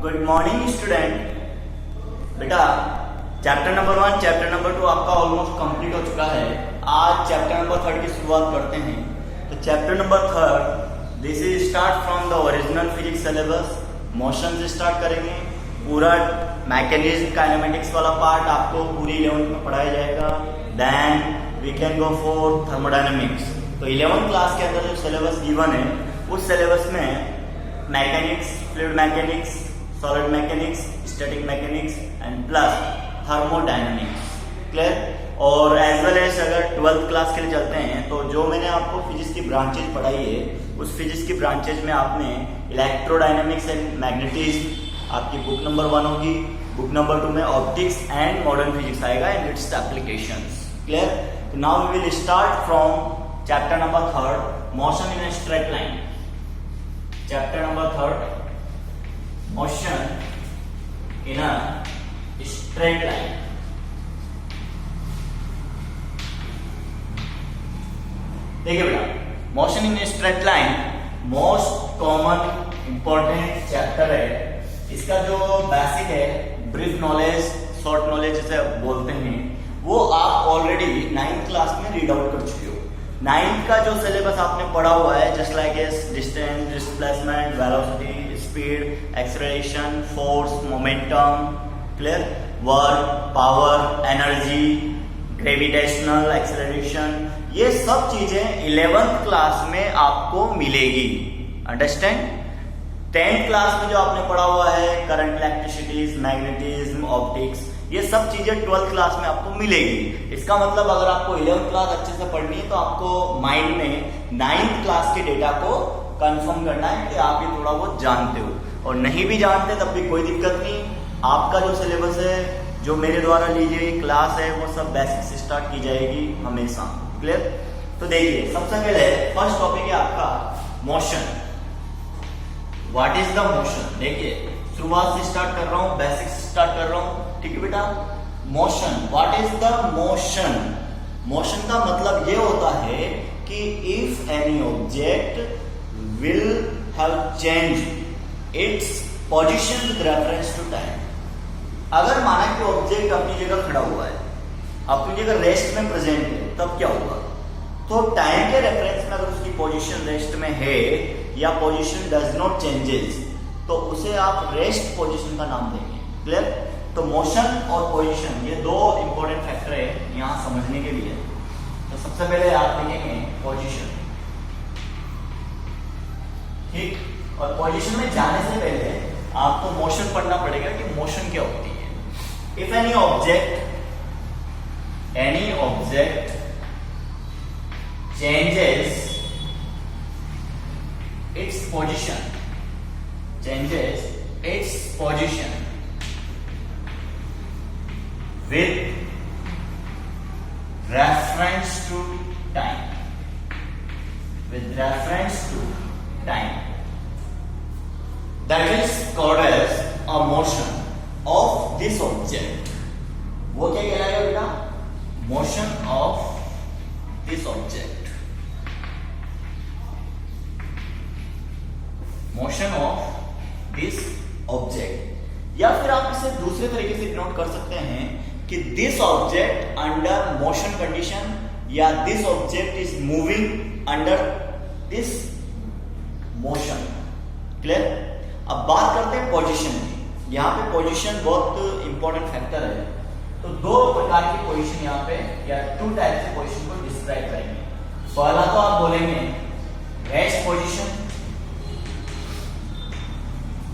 Good morning student. बेटा chapter number 1 chapter number 2 आपका almost complete हो चुका है। आज चैप्टर नंबर 3 की शुरुआत करते हैं। तो chapter number 3 this is start from the original physics syllabus. Motion से स्टार्ट करेंगे। पूरा मैकेनिज्म काइनेमेटिक्स वाला पार्ट आपको पूरी 11th में पढ़ाया जाएगा। Then we can go for thermodynamics. तो 11th क्लास के अंदर जो सिलेबस गिवन है उस सिलेबस में mechanics, fluid mechanics, solid mechanics, static mechanics and plus thermodynamics. Clear? और एज वेल एज अगर 12th क्लास के लिए चलते हैं तो जो मैंने आपको फिजिक्स की ब्रांचेज पढ़ाई है उस फिजिक्स की ब्रांचेज में आपने इलेक्ट्रोडायनेमिक्स एंड मैग्नेटिज्म आपकी बुक नंबर 1 होगी। बुक नंबर 2 में ऑप्टिक्स एंड मॉडर्न फिजिक्स आएगा एंड इट्स एप्लीकेशंस। क्लियर? तो now we will start from chapter number 3 motion in a straight line. Chapter number 3 motion in a straight line. देखिए बेटा, motion in a straight line most common important chapter है। इसका जो basic है, brief knowledge, short knowledge जिसे बोलते हैं, वो आप ऑलरेडी 9th क्लास में रीड आउट कर चुके हो। 9th का जो सिलेबस आपने पढ़ा हुआ है just like distance, displacement, velocity, speed, acceleration, force, momentum, clear, work, power, energy, gravitational acceleration, ये सब चीजें 11th क्लास में आपको मिलेगी। अंडरस्टैंड? 10th क्लास में जो आपने पढ़ा हुआ है करंट, इलेक्ट्रिसिटीज, मैग्नेटिज्म, ऑप्टिक्स, ये सब चीजें 12th क्लास में आपको मिलेगी। इसका मतलब अगर आपको 11th क्लास अच्छे से पढ़नी है तो आपको माइंड में 9th क्लास के डेटा को कंफर्म करना है कि आप ये थोड़ा बहुत जानते हो, और नहीं भी जानते तब भी कोई दिक्कत नहीं। आपका जो सिलेबस है, जो मेरे द्वारा ली गई क्लास है, वो सब बेसिक से स्टार्ट की जाएगी हमेशा। क्लियर? तो देखिए, सबसे पहले फर्स्ट टॉपिक है आपका motion. What is the motion? देखिए, शुरुआत से स्टार्ट कर रहा हूं, बेसिक से स्टार्ट कर रहा हूं। ठीक है बेटा? Motion, what is the motion? Motion का मतलब ये होता है कि if any object will have change its position with reference to time. अगर माना कि ऑब्जेक्ट अपनी जगह खड़ा हुआ है, अपनी जगह रेस्ट में प्रेजेंट है, तब क्या होगा? तो टाइम के रेफरेंस में अगर उसकी पोजीशन रेस्ट में है या पोजीशन डज नॉट चेंजेस, तो उसे आप रेस्ट पोजीशन का नाम देंगे। क्लियर? तो मोशन और पोजीशन ये दो इंपॉर्टेंट फैक्टर है यहां समझने के लिए। तो सबसे पहले आप देखेंगे पोजीशन। ठीक? और पोजीशन में जाने से पहले आपको मोशन पढ़ना पड़ेगा कि मोशन क्या होती है। If any object changes its position with reference to time, that is called as a motion of this object. वो क्या कहलाएगा बेटा? Motion of this object. Motion of this object, या फिर आप इसे दूसरे तरीके से डिनोट कर सकते हैं कि this object under motion condition, या this object is moving under this motion. Clear? अब बात करते हैं पोजीशन की। यहाँ पे पोजीशन बहुत इंपॉर्टेंट फैक्टर है। तो दो प्रकार की पोजीशन यहाँ पे, या 2 टाइप की पोजीशन को डिस्क्राइब करेंगे। पहला तो आप बोलेंगे रेस्ट पोजीशन,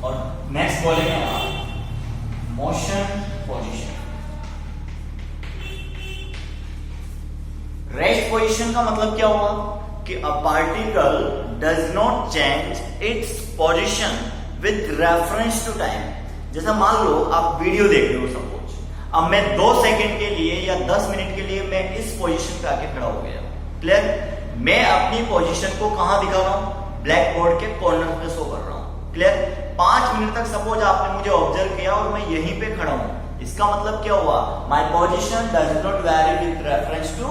और नेक्स्ट बोलेंगे आप मोशन पोजीशन। रेस्ट पोजीशन का मतलब क्या हुआ कि a particle does not change its position with reference to time. जैसा मान लो आप वीडियो देख रहे हो सपोज, अब मैं 2 सेकंड के लिए या 10 मिनट के लिए मैं इस पोजीशन पे आके खड़ा हो गया। क्लियर? मैं अपनी पोजीशन को कहां दिखा रहा हूं? ब्लैक बोर्ड के कॉर्नर पे शो कर रहा हूं। क्लियर? 5 मिनट तक सपोज आपने मुझे ऑब्जर्व किया और मैं यहीं पे खड़ा हूं। इसका मतलब क्या हुआ? My position does not vary with reference to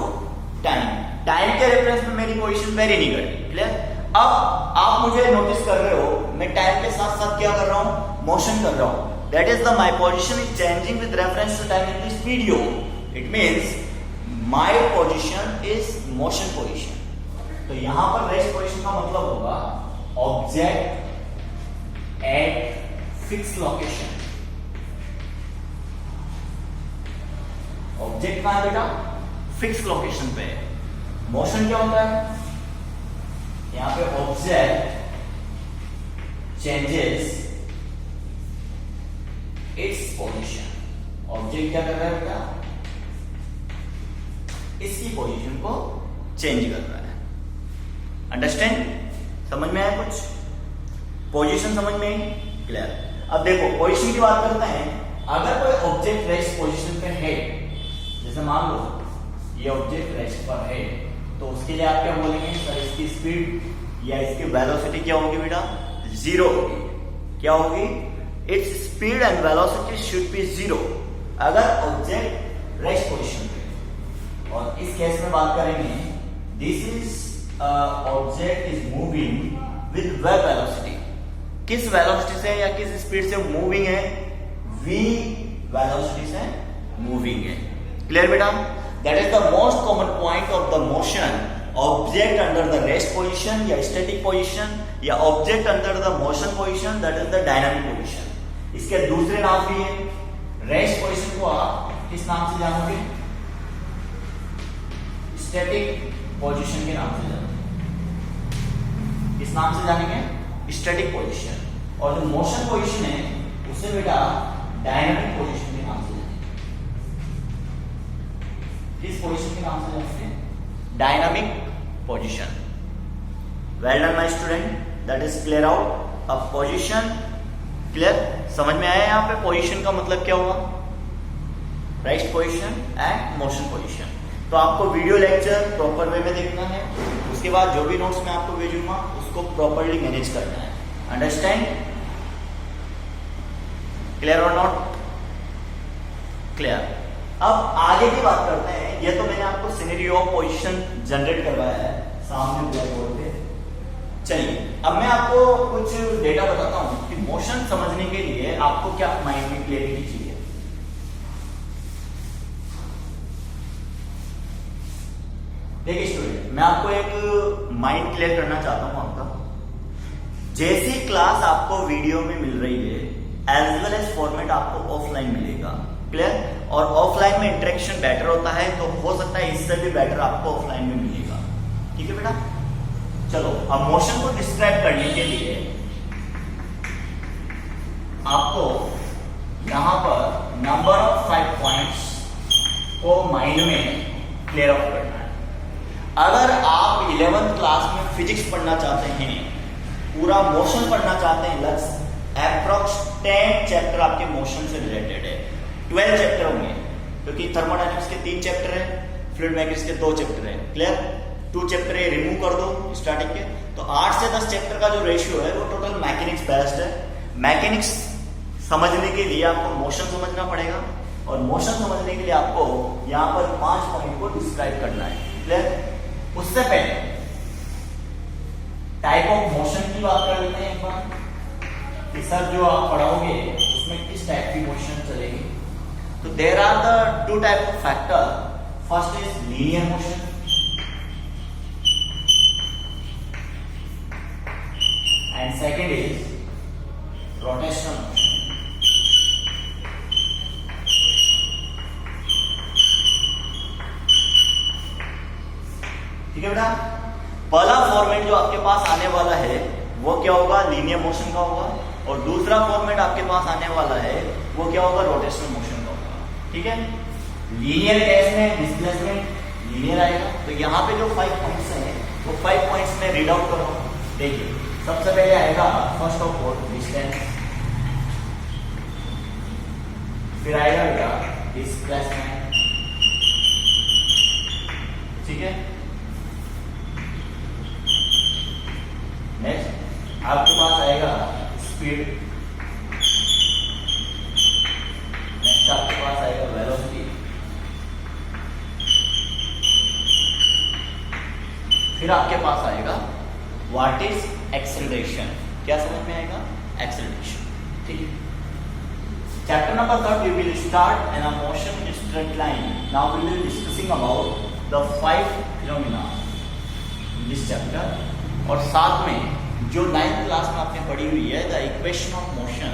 time. Time के रेफरेंस में मेरी पोजीशन वेरी नहीं करती। क्लियर? अब आप मुझे नोटिस कर रहे हो, मैं टाइम के साथ साथ क्या कर रहा हूं? मोशन कर रहा हूं, that is the my position is changing with reference to time in this video, it means my position is motion position. तो यहां पर रेस्ट पोजिशन का मतलब होगा object at fix location. Object कहां है बेटा? फिक्स लोकेशन पे। मोशन क्या होता है? यहां पे object changes its position. Object क्या कर रहा है बेटा? इसकी पोजीशन को चेंज कर रहा है। अंडरस्टैंड? समझ में आया कुछ? पोजीशन समझ में आई? क्लियर। अब देखो पोजीशन की बात करते हैं। अगर कोई ऑब्जेक्ट रेस्ट पोजीशन पे है, जैसे मान लो ये ऑब्जेक्ट रेस्ट पर है, तो उसके लिए आप क्या बोलेंगे? सर इसकी स्पीड या इसकी वेलोसिटी क्या होगी बेटा? जीरो होगी। क्या होगी? Its speed and velocity should be zero अगर ऑब्जेक्ट रेस्ट पोजीशन पे। और इस केस में बात करेंगे, this is object is moving with wave velocity. किस वेलोसिटी से या किस स्पीड से मूविंग है? v वेलोसिटी से मूविंग है। क्लियर बेटा? That is the most common point of the motion. Object under the rest position या स्टैटिक पोजीशन या object under the motion position, that is the dynamic position. इसके दूसरे नाम भी है। रेस्ट पोजीशन को आप किस नाम से जानोगे? स्टैटिक पोजीशन के नाम से जानोगे। किस नाम से जानेंगे? Static position. और जो मोशन पोजीशन है उसे बेटा डायनामिक पोजीशन के नाम से जानेंगे। किस पोजीशन के नाम से जानते हैं? Dynamic position. Well done my student, that is clear out. अब पोजीशन क्लियर समझ में आया? यहाँ पे पोजीशन का मतलब क्या हुआ? Rest position and motion position. तो आपको वीडियो लेक्चर प्रॉपर वे में देखना है, उसके बाद जो भी नोट्स मैं आपको भेजूंगा उसको प्रॉपरली मैनेज करना है। अंडरस्टैंड? क्लियर और नॉट क्लियर? अब आगे की बात करते हैं। ये तो मैंने आपको सिनेरियो ऑफ पोजीशन जनरेट करवाया है सामने ब्लैक बोर्ड पे। चलिए अब मैं आपको कुछ डेटा बताता हूं कि मोशन समझने के लिए आपको क्या माइंड में क्लियरिटी चाहिए। देखिए स्टूडेंट, मैं आपको एक माइंड क्लियर करना चाहता हूं आपका। जैसी क्लास आपको वीडियो में मिल रही है एज वेल एज फॉर्मेट आपको ऑफलाइन मिलेगा। क्लियर? और ऑफलाइन में इंटरेक्शन बेटर होता है, तो हो सकता है इससे भी बेटर आपको ऑफलाइन में मिलेगा। ठीक है बेटा? चलो अब मोशन को डिस्क्राइब करने के लिए आपको यहां पर नंबर ऑफ 5 पॉइंट्स को माइंड में क्लियर आउट करना है। अगर आप 11th क्लास में फिजिक्स पढ़ना चाहते हैं, पूरा मोशन पढ़ना चाहते हैं, लक्ष्य अप्रोक्स 10 चैप्टर आपके मोशन से रिलेटेड है। 12 चैप्टर होंगे क्योंकि थर्मोडायनेमिक्स के 3 चैप्टर है, फ्लूइड मैकेनिक्स के 2 चैप्टर है। क्लियर? 2 चैप्टर ये रिमूव कर दो स्टार्टिंग के, तो 8 से 10 चैप्टर का जो रेशियो है वो टोटल मैकेनिक्स बेस्ड है। मैकेनिक्स समझने के लिए आपको मोशन समझना पड़ेगा, और मोशन समझने के लिए आपको यहाँ पर 5 पॉइंट को डिस्क्राइब करना है। क्लियर? उससे पहले टाइप ऑफ मोशन की बात कर लेते हैं एक बार कि सर जो आप पढ़ाओगे उसमें किस टाइप की मोशन चलेगी। तो there are the 2 type of factor. First is linear motion and second is rotational motion. ठीक है बेटा? पहला फॉर्मेट जो आपके पास आने वाला है वो क्या होगा? लीनियर मोशन का होगा, और दूसरा फॉर्मेट आपके पास आने वाला है वो क्या होगा? रोटेशनल मोशन का होगा। ठीक है? लीनियर केस में डिस्प्लेसमेंट लीनियर आएगा। तो यहाँ पे जो 5 पॉइंट्स हैं वो 5 पॉइंट्स में रीड आउट करो। देखिए सबसे पहले आएगा फर्स्ट ऑफ ऑल डिस्टेंस, फिर आएगा बेटा डिस्प्लेसमेंट। ठीक है? नेक्स्ट आपके पास आएगा स्पीड, नेक्स्ट आपके पास आएगा वेलोसिटी, फिर आपके पास आएगा व्हाट इज एक्सेलरेशन। क्या समझ में आएगा? एक्सेलरेशन। ठीक है। Chapter number 3 we will start an motion in straight line. Now we will discussing about the 5 phenomena in this chapter. और साथ में जो 9th क्लास में आपने पढ़ी हुई है द इक्वेशन ऑफ मोशन,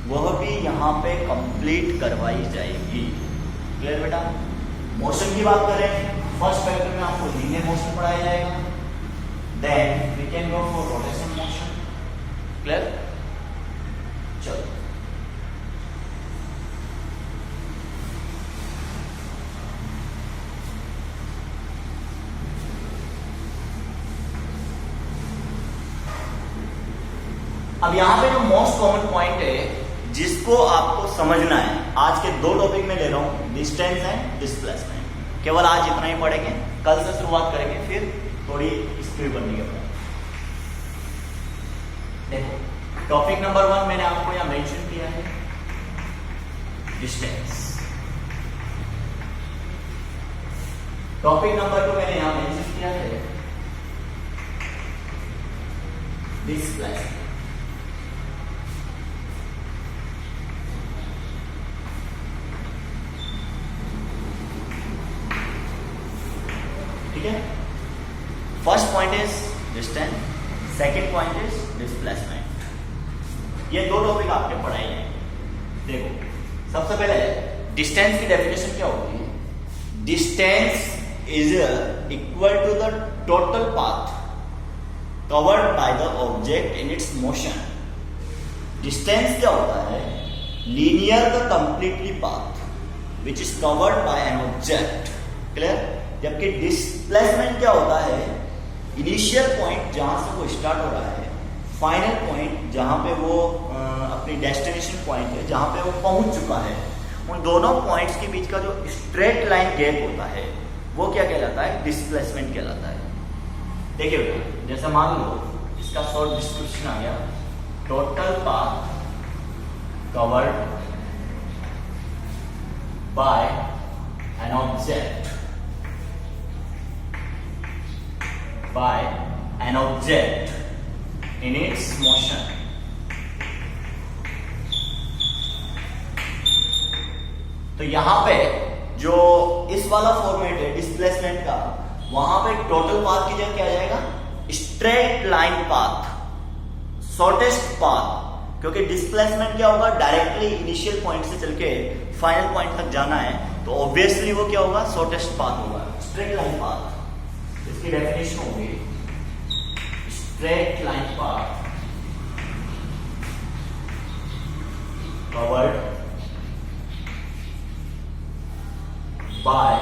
वह भी यहाँ पे कंप्लीट करवाई जाएगी। क्लियर बेटा? मोशन की बात करें, फर्स्ट चैप्टर में आपको लीनियर मोशन पढ़ाया जाएगा, then we can go for rotation motion. Clear? चलो अब यहाँ पे जो मोस्ट कॉमन पॉइंट है जिसको आपको समझना है, आज के 2 टॉपिक में ले रहा हूं, डिस्टेंस एंड डिस्प्लेसमेंट। केवल आज इतना ही पढ़ेंगे, कल से शुरुआत करेंगे, फिर थोड़ी स्पीड बनने के बाद। देखो टॉपिक नंबर 1 मैंने आपको यहां मेंशन किया है, डिस्टेंस। टॉपिक नंबर 2 मैंने यहां मेंशन किया है, डिस्प्लेसमेंट। ठीक है? First point is distance, second point is displacement. ये 2 टॉपिक आपके पढ़ाए हैं। देखो सबसे पहले डिस्टेंस की डेफिनेशन क्या होती है? Distance is equal to the total path covered by the object in its motion. Distance क्या होता है? Linear the completely path which is covered by an object. Clear? जबकि डिस्प्लेसमेंट क्या होता है? इनिशियल पॉइंट जहां से वो स्टार्ट हो रहा है, फाइनल पॉइंट जहां पे वो अपनी डेस्टिनेशन पॉइंट है, जहां पे वो पहुंच चुका है, उन दोनों पॉइंट्स के बीच का जो स्ट्रेट लाइन गैप होता है वो क्या कहलाता है? डिस्प्लेसमेंट कहलाता है। देखिए बेटा, जैसे मान लो इसका शॉर्ट डिस्क्रिप्शन आ गया, total path covered by an object by an object in its motion। तो यहां पे जो इस वाला फॉर्मेट है डिस्प्लेसमेंट का, वहां पे टोटल पाथ की जगह क्या आ जाएगा? Straight line path, shortest path. क्योंकि डिस्प्लेसमेंट क्या होगा? डायरेक्टली इनिशियल पॉइंट से चल के फाइनल पॉइंट तक जाना है, तो ऑब्वियसली वो क्या होगा? शॉर्टेस्ट पाथ होगा, स्ट्रेट लाइन पाथ। इसकी डेफिनेशन होगी straight line path covered by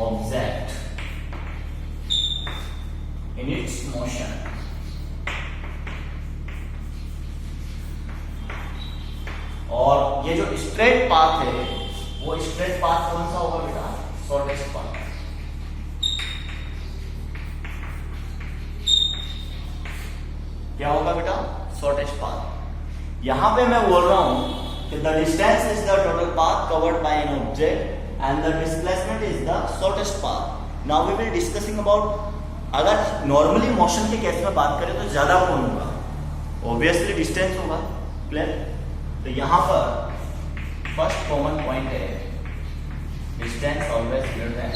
object in its motion. और ये जो स्ट्रेट पाथ है, वो स्ट्रेट पाथ कौन सा होगा बेटा? Shortest path. क्या होगा बेटा? Shortest path. यहां पे मैं बोल रहा हूं कि the distance is the total path covered by an object and the displacement is the shortest path. Now we will discussing about, अगर नॉर्मली मोशन के केस में बात करें तो ज्यादा कौन होगा? ऑब्वियसली डिस्टेंस होगा। क्लियर? तो यहां पर फर्स्ट कॉमन पॉइंट है, distance always greater than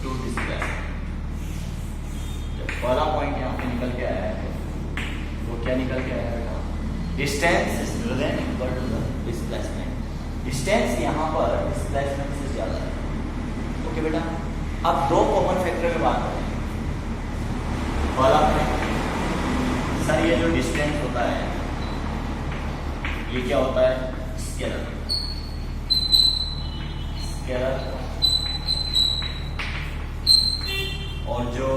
to displacement. पहला पॉइंट यहां पे निकल के आया है, वो क्या निकल के आया बेटा? Distance is greater than equal to the displacement. Distance यहाँ पर डिस्प्लेसमेंट से ज्यादा है। ओके बेटा? अब 2 कॉमन फैक्टर में बात करें। पहला सर, ये जो डिस्टेंस होता है ये क्या होता है? स्केलर। स्केलर। और जो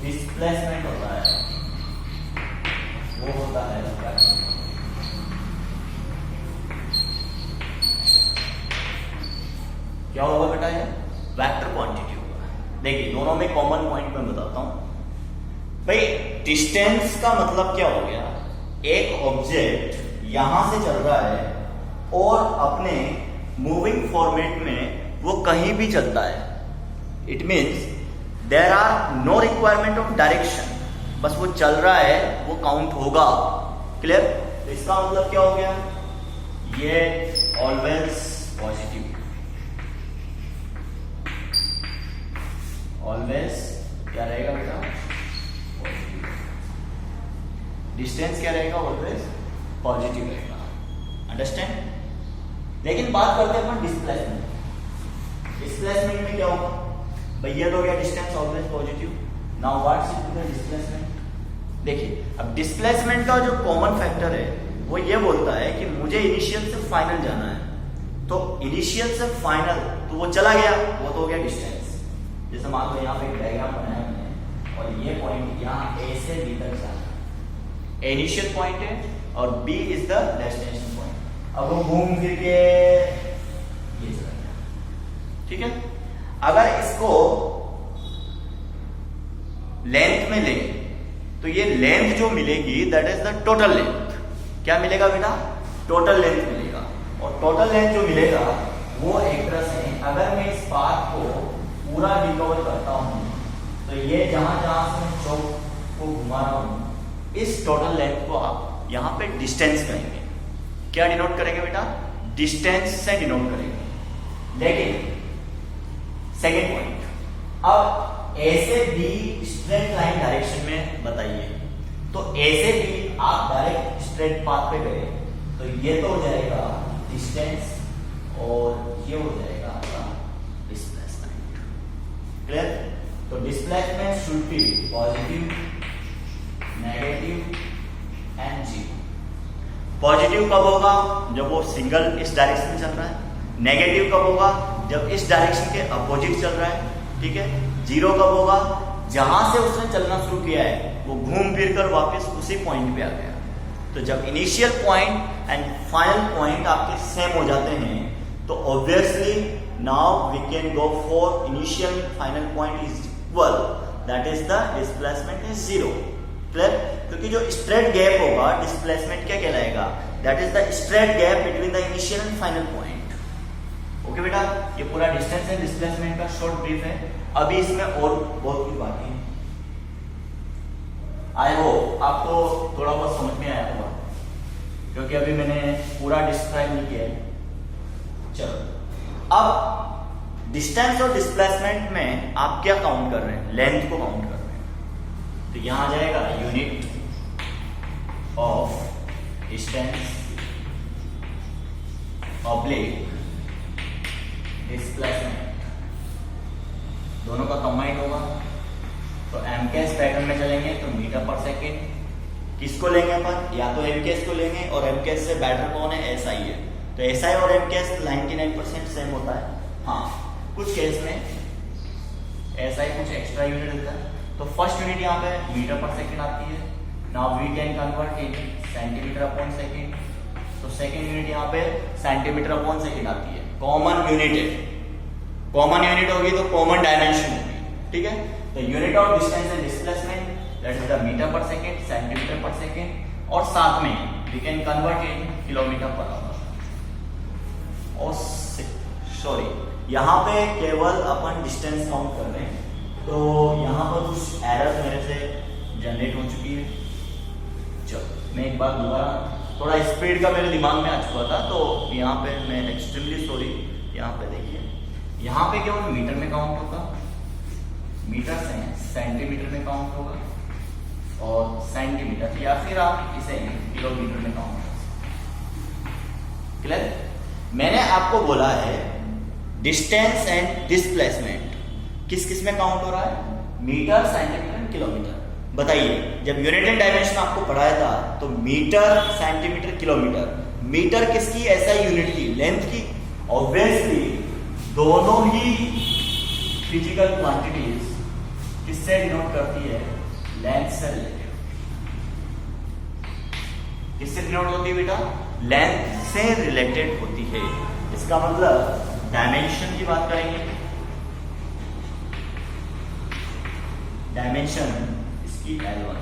डिस्प्लेसमेंट होता है वो होता है वेक्टर। क्या होगा बेटा? ये वेक्टर क्वांटिटी होगा। देखिए दोनों में कॉमन पॉइंट मैं बताता हूं भाई। डिस्टेंस का मतलब क्या हो गया? एक ऑब्जेक्ट यहां से चल रहा है और अपने मूविंग फॉर्मेट में वो कहीं भी चलता है। It means there are no requirement of direction, बस वो चल रहा है, वो काउंट होगा। क्लियर? तो इसका मतलब क्या हो गया, ये ऑलवेज पॉजिटिव, ऑलवेज क्या रहेगा बेटा, डिस्टेंस क्या रहेगा, ऑलवेज पॉजिटिव रहेगा। अंडरस्टैंड। लेकिन बात करते हैं अपन डिस्प्लेसमेंट। डिस्प्लेसमेंट में क्या होगा, भैया तो गया distance always positive. Now what's equal to displacement. देखिए अब डिस्प्लेसमेंट का जो कॉमन फैक्टर है वो ये बोलता है कि मुझे इनिशियल से फाइनल जाना है, तो इनिशियल से फाइनल तो वो चला गया, वो तो हो गया डिस्टेंस। जैसे मान लो यहाँ पे एक डायग्राम बनाया हमने और ये पॉइंट यहाँ ए से बी तक जाना, इनिशियल पॉइंट है और B is the destination point. अब वो घूम फिर के ये चला गया, ठीक है। अगर इसको लेंथ में ले तो ये लेंथ जो मिलेगी that is the total length. क्या मिलेगा बेटा, टोटल लेंथ मिलेगा। और टोटल लेंथ जो मिलेगा वो एक तरह से, अगर मैं इस पाथ को पूरा रिकवर करता हूं तो ये जहां जहां से मैं चौक को घुमा रहा हूं, इस टोटल लेंथ को आप यहां पे डिस्टेंस कहेंगे। क्या डिनोट करेंगे बेटा, डिस्टेंस से डिनोट करेंगे। लेकिन सेकेंड पॉइंट, अब ए से बी स्ट्रेट लाइन डायरेक्शन में बताइए, तो ए से बी आप डायरेक्ट स्ट्रेट पाथ पे गए तो ये तो हो जाएगा डिस्टेंस और ये हो जाएगा आपका डिस्प्लेसमेंट। क्लियर। तो displacement should be positive, negative and zero. Positive कब होगा, जब वो सिंगल इस डायरेक्शन में चल रहा है। नेगेटिव कब होगा, जब इस डायरेक्शन के अपोजिट चल रहा है, ठीक है। जीरो कब होगा, जहां से उसने चलना शुरू किया है वो घूम फिर कर वापस उसी पॉइंट पे आ गया। तो जब initial point and final point आपके सेम हो जाते हैं तो obviously now we can go for initial final point is equal, that is the displacement is zero. Clear. क्योंकि जो स्ट्रेट गैप होगा डिस्प्लेसमेंट क्या कहलाएगा, that is the straight gap between the initial and final point. Okay बेटा, ये पूरा distance and displacement का short brief है। अभी इसमें और बहुत कुछ बाकी है। आई होप आपको थोड़ा बहुत समझ में आया होगा, क्योंकि अभी मैंने पूरा डिस्क्राइब नहीं किया है। चलो अब डिस्टेंस और डिस्प्लेसमेंट में आप क्या काउंट कर रहे हैं, लेंथ को काउंट कर रहे हैं। तो यहां आ जाएगा unit of distance oblique displacement, दोनों का कंबाइंड होगा। तो एमकेएस पैटर्न में चलेंगे तो मीटर पर सेकेंड। किसको लेंगे अपन, या तो एमकेएस को लेंगे, और एमकेएस से बेटर कौन है, एसआई है। तो एसआई और एमकेएस 99% सेम होता है। हाँ, कुछ केस में एसआई कुछ एक्स्ट्रा यूनिट देता है। तो फर्स्ट यूनिट यहाँ पे मीटर पर सेकेंड आती है। Now we can convert in centimetre upon second. तो सेकेंड यूनिट यहाँ पे सेंटीमीटर अपॉन सेकेंड आती है। कॉमन यूनिट है, कॉमन यूनिट होगी तो कॉमन डायमेंशन होगी, ठीक है। तो unit of distance and displacement that is the metre per second, centimetre per second, और साथ में we can convert in kilometre per hour. और सॉरी, यहाँ पे केवल अपन डिस्टेंस काउंट कर रहे हैं, तो यहाँ पर कुछ एरर मेरे से जनरेट हो चुकी है। चलो मैं एक बार दोबारा, थोड़ा स्पीड का मेरे दिमाग में आ चुका था, तो यहाँ पे मैं एक्सट्रीमली सॉरी। यहाँ पे देखिए, यहाँ पे केवल मीटर में काउंट होगा, मीटर से सेंटीमीटर में काउंट होगा, और सेंटीमीटर या फिर आप इसे किलोमीटर में काउंट कर सकते। क्लियर। मैंने आपको बोला है डिस्टेंस एंड डिस्प्लेसमेंट किस किस में काउंट हो रहा है, मीटर, सेंटीमीटर, किलोमीटर। बताइए, जब यूनिट एंड डायमेंशन आपको पढ़ाया था तो मीटर, सेंटीमीटर, किलोमीटर, मीटर किसकी, ऐसा यूनिट की, लेंथ की। ऑब्वियसली दोनों ही फिजिकल क्वांटिटीज किससे डिनोट करती है, लेंथ से रिलेटेड। किससे डिनोट होती है बेटा, लेंथ से रिलेटेड होती है। इसका मतलब डायमेंशन की बात करेंगे, डायमेंशन इसकी L1।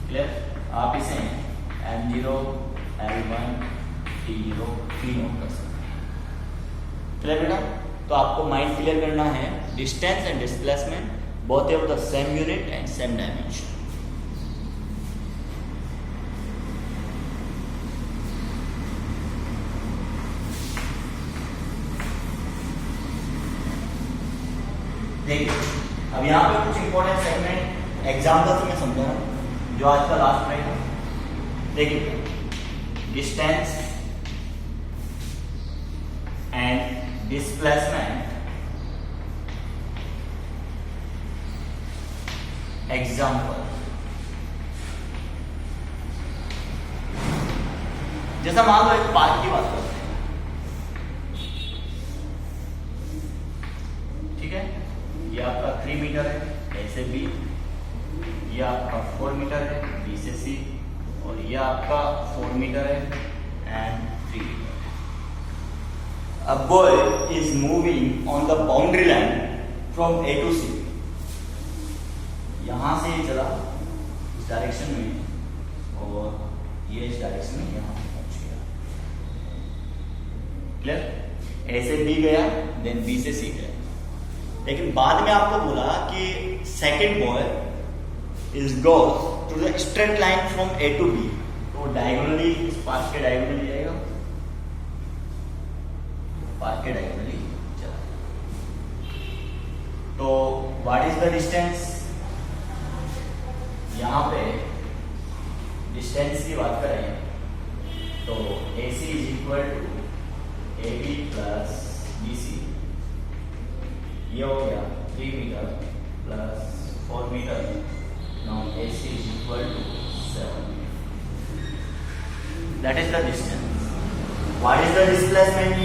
क्लियर। आप इसे M0, L1, T0 भी नोट कर सकते हैं। क्लियर बेटा। तो आपको माइंड क्लियर करना है, distance and displacement both of the same unit and same dimension. देखिए अब यहाँ पे कुछ इंपॉर्टेंट सेगमेंट एग्जाम्पल से मैं समझा रहा हूँ जो आज का लास्ट रहेगा। देखिए डिस्टेंस एंड डिस्प्लेसमेंट एग्जाम्पल। जैसा मान लो एक पार्क की बात करते हैं, ठीक है, ये आपका 3 मीटर है ए से बी, ये आपका 4 मीटर है बी से सी, और ये आपका 4 मीटर है and 3 metre. A boy is moving on the boundary line from A to C। यहां से ये चला इस डायरेक्शन में और ये इस डायरेक्शन में यहां पहुंच गया। क्लियर? ए से बी गया, देन बी से सी गया। लेकिन बाद में आपको बोला कि second boy is goes to the straight line from A to B, तो डायगोनली इस पाथ के डायगोनली जाएगा, पाथ के डायगोनली चला। तो व्हाट इज द डिस्टेंस? यहां पे डिस्टेंस की बात करें तो AC is equal to AB plus BC, ये हो गया 3 metre plus 4 metre. Now AC is equal to 7 metre. That is the distance. What is the displacement?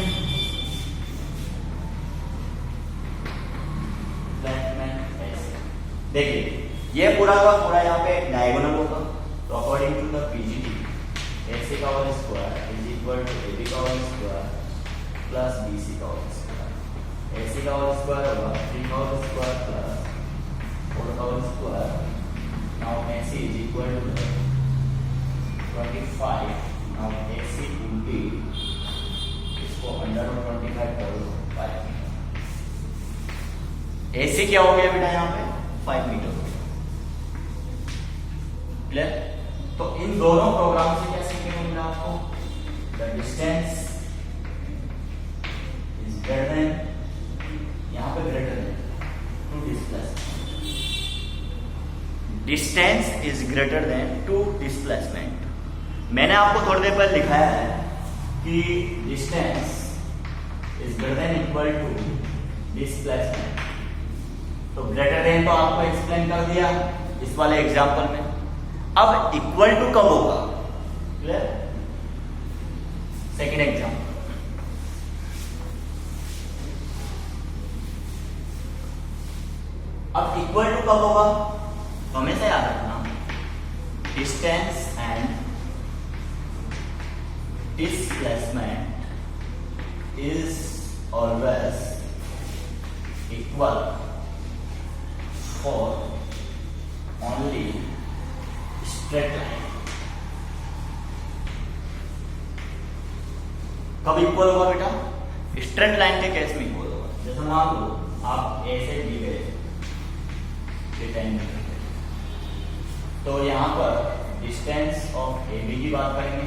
देखिए ये पूरा का पूरा यहाँ पे डायगोनल होगा, तो according to the PGT AC का whole square is equal to AB का होल स्क्वायर प्लस BC का होल स्क्वायर। AC का होल स्क्वायर होगा 3 का होल स्क्वायर प्लस 4 का whole square. Now AC is equal to 25। Now AC will be, इसको under root 25 कर दो 5 metre. AC क्या हो गया बेटा यहाँ पे 5 मीटर। क्लियर? तो इन दोनों प्रोग्राम से क्या सीखने को मिला आपको? The distance is greater than, यहां पे greater than to displacement. Distance is greater than to displacement. मैंने आपको थोड़ी देर पहले लिखाया है कि distance is greater than equal to displacement. तो ग्रेटर देन तो आपको एक्सप्लेन कर दिया इस वाले एग्जांपल में। अब इक्वल टू कब होगा? क्लियर? Second example. अब इक्वल टू कब होगा? तो हमेशा याद रखना distance and displacement is always equal for only straight line। कब इक्वल होगा बेटा? स्ट्रेट लाइन के केस में इक्वल होगा। जैसे मान लो आप A से B गए 10 मीटर, तो यहां पर डिस्टेंस ऑफ AB की बात करेंगे,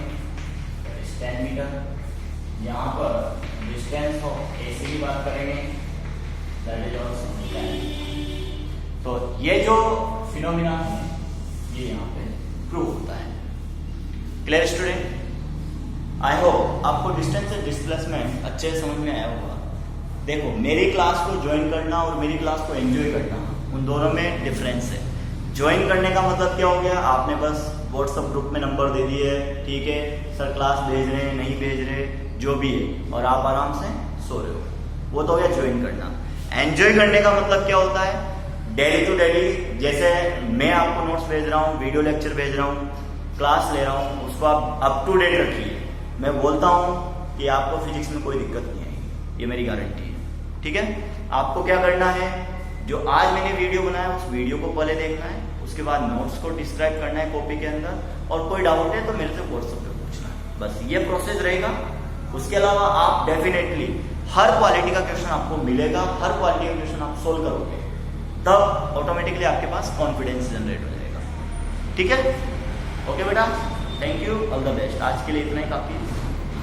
10 मीटर। यहां पर डिस्टेंस ऑफ AC की बात करेंगे, दैट इज आल्सो 10। तो ये जो फिनोमिना है ये यहाँ पे प्रूव होता है। Clear student? आई होप आपको डिस्टेंस और डिस्प्लेसमेंट अच्छे से समझ में आया होगा। देखो मेरी क्लास को ज्वाइन करना और मेरी क्लास को एंजॉय करना, उन दोनों में डिफरेंस है। ज्वाइन करने का मतलब क्या हो गया? आपने बस व्हाट्सएप ग्रुप में नंबर दे दिए, ठीक है सर क्लास भेज रहे हैं नहीं भेज रहे जो भी है, और आप आराम से सो रहे हो, वो तो हो गया ज्वाइन करना। एंजॉय करने का मतलब क्या होता है? डेली टू डेली, जैसे मैं आपको नोट्स भेज रहा हूँ, वीडियो लेक्चर भेज रहा हूँ, क्लास ले रहा हूँ, उसको आप अप टू डेट रखिए। मैं बोलता हूँ कि आपको फिजिक्स में कोई दिक्कत नहीं आएगी, ये मेरी गारंटी है। ठीक है? आपको क्या करना है? जो आज मैंने वीडियो बनाया उस वीडियो को पहले देखना है, उसके बाद नोट्स को डिस्क्राइब करना है कॉपी के अंदर, और कोई डाउट है तो मेरे से व्हाट्सएप पे पूछना है। बस ये प्रोसेस रहेगा। उसके अलावा आप डेफिनेटली हर क्वालिटी का क्वेश्चन आपको मिलेगा, हर क्वालिटी का क्वेश्चन आप सोल्व करोगे, तब ऑटोमेटिकली आपके पास कॉन्फिडेंस जनरेट हो जाएगा। ठीक है? ओके बेटा, thank you, all the best. आज के लिए इतना ही काफी।